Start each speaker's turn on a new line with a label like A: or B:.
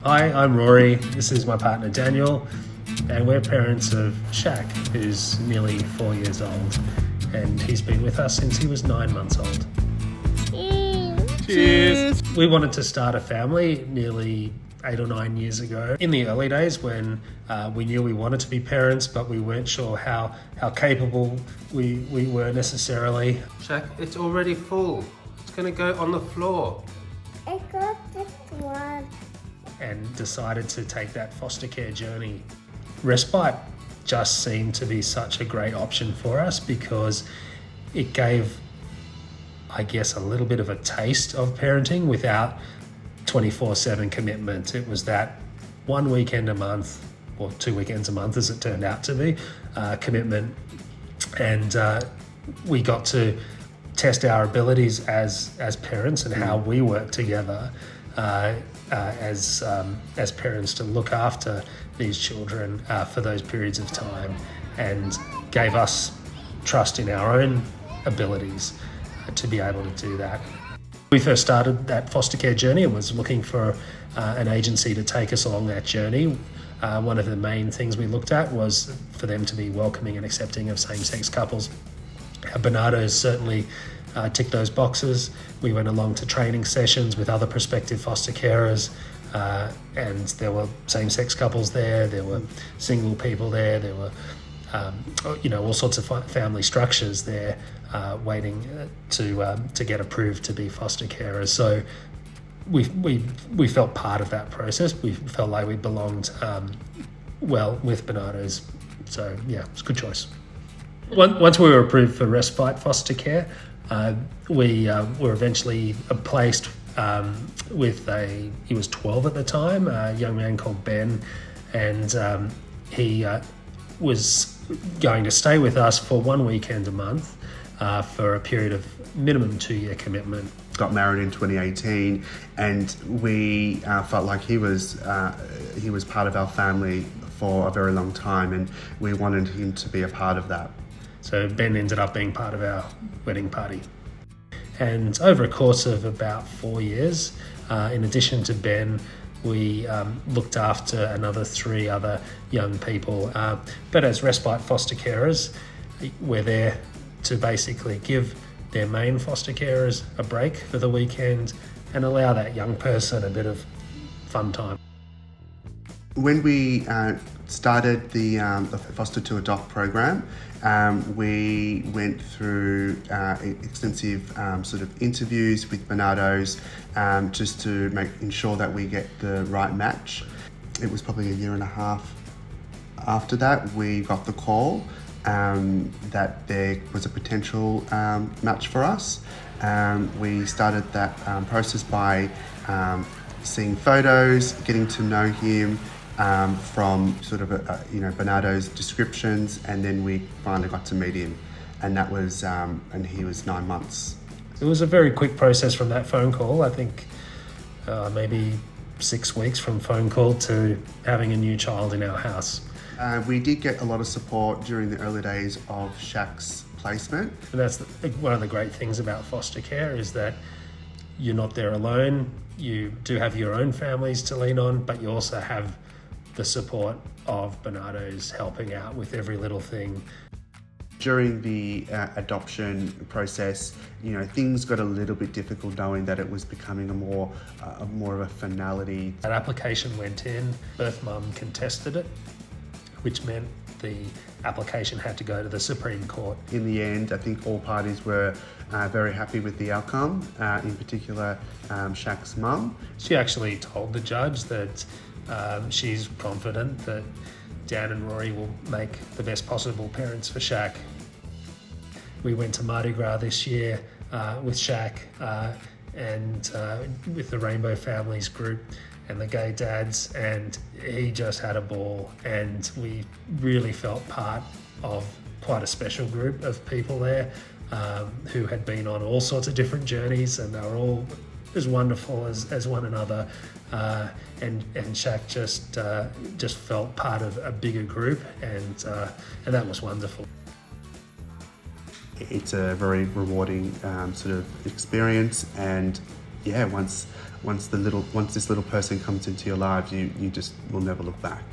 A: Hi, I'm Rory. This is my partner Daniel, and we're parents of Shaq, who's nearly 4 years old, and he's been with us since he was 9 months old.
B: Cheers!
A: We wanted to start a family nearly 8 or 9 years ago. In the early days when we knew we wanted to be parents, but we weren't sure how capable we were necessarily.
B: Shaq, it's already full. It's going to go on the floor.
C: I got this one.
A: And decided to take that foster care journey. Respite just seemed to be such a great option for us because it gave, I guess, a little bit of a taste of parenting without 24/7 commitment. It was that one weekend a month, or 2 weekends a month as it turned out to be, commitment. And we got to test our abilities as parents and how we work together as parents to look after these children for those periods of time, and gave us trust in our own abilities to be able to do that. We first started that foster care journey and was looking for an agency to take us along that journey. One of the main things we looked at was for them to be welcoming and accepting of same-sex couples. Bernardo's certainly ticked those boxes. We went along to training sessions with other prospective foster carers, and there were same-sex couples there were single people there were all sorts of family structures there waiting to get approved to be foster carers. So we felt part of that process. We felt like we belonged well with Bernardo's. So yeah, it's a good choice. Once we were approved for respite foster care, we were eventually placed with he was 12 at the time, a young man called Ben, and he was going to stay with us for 1 weekend a month for a period of minimum 2-year commitment.
D: Got married in 2018, and we felt like he was part of our family for a very long time, and we wanted him to be a part of that.
A: So Ben ended up being part of our wedding party. And over a course of about 4 years, in addition to Ben, we looked after another 3 other young people. But as respite foster carers, we're there to basically give their main foster carers a break for the weekend and allow that young person a bit of fun time.
D: When we started the Foster to Adopt program, we went through extensive sort of interviews with Bernardo's just to ensure that we get the right match. It was probably 1.5 years after that we got the call that there was a potential match for us. We started that process by seeing photos, getting to know him, from sort of Bernardo's descriptions, and then we finally got to meet him, and that was and he was 9 months.
A: It was a very quick process from that phone call. I think maybe 6 weeks from phone call to having a new child in our house.
D: We did get a lot of support during the early days of Shaq's placement.
A: And that's one of the great things about foster care, is that you're not there alone. You do have your own families to lean on, but you also have the support of Bernardo's helping out with every little thing.
D: During the adoption process, things got a little bit difficult, knowing that it was becoming a more of a finality.
A: That application went in, birth mum contested it, which meant the application had to go to the Supreme Court.
D: In the end, I think all parties were very happy with the outcome, in particular Shaq's mum.
A: She actually told the judge that she's confident that Dan and Rory will make the best possible parents for Shaq. We went to Mardi Gras this year with Shaq and with the Rainbow Families group and the gay dads, and he just had a ball, and we really felt part of quite a special group of people there who had been on all sorts of different journeys, and they were all as wonderful as one another, and Shaq just felt part of a bigger group, and that was wonderful.
D: It's a very rewarding sort of experience, and yeah, once this little person comes into your lives, you just will never look back.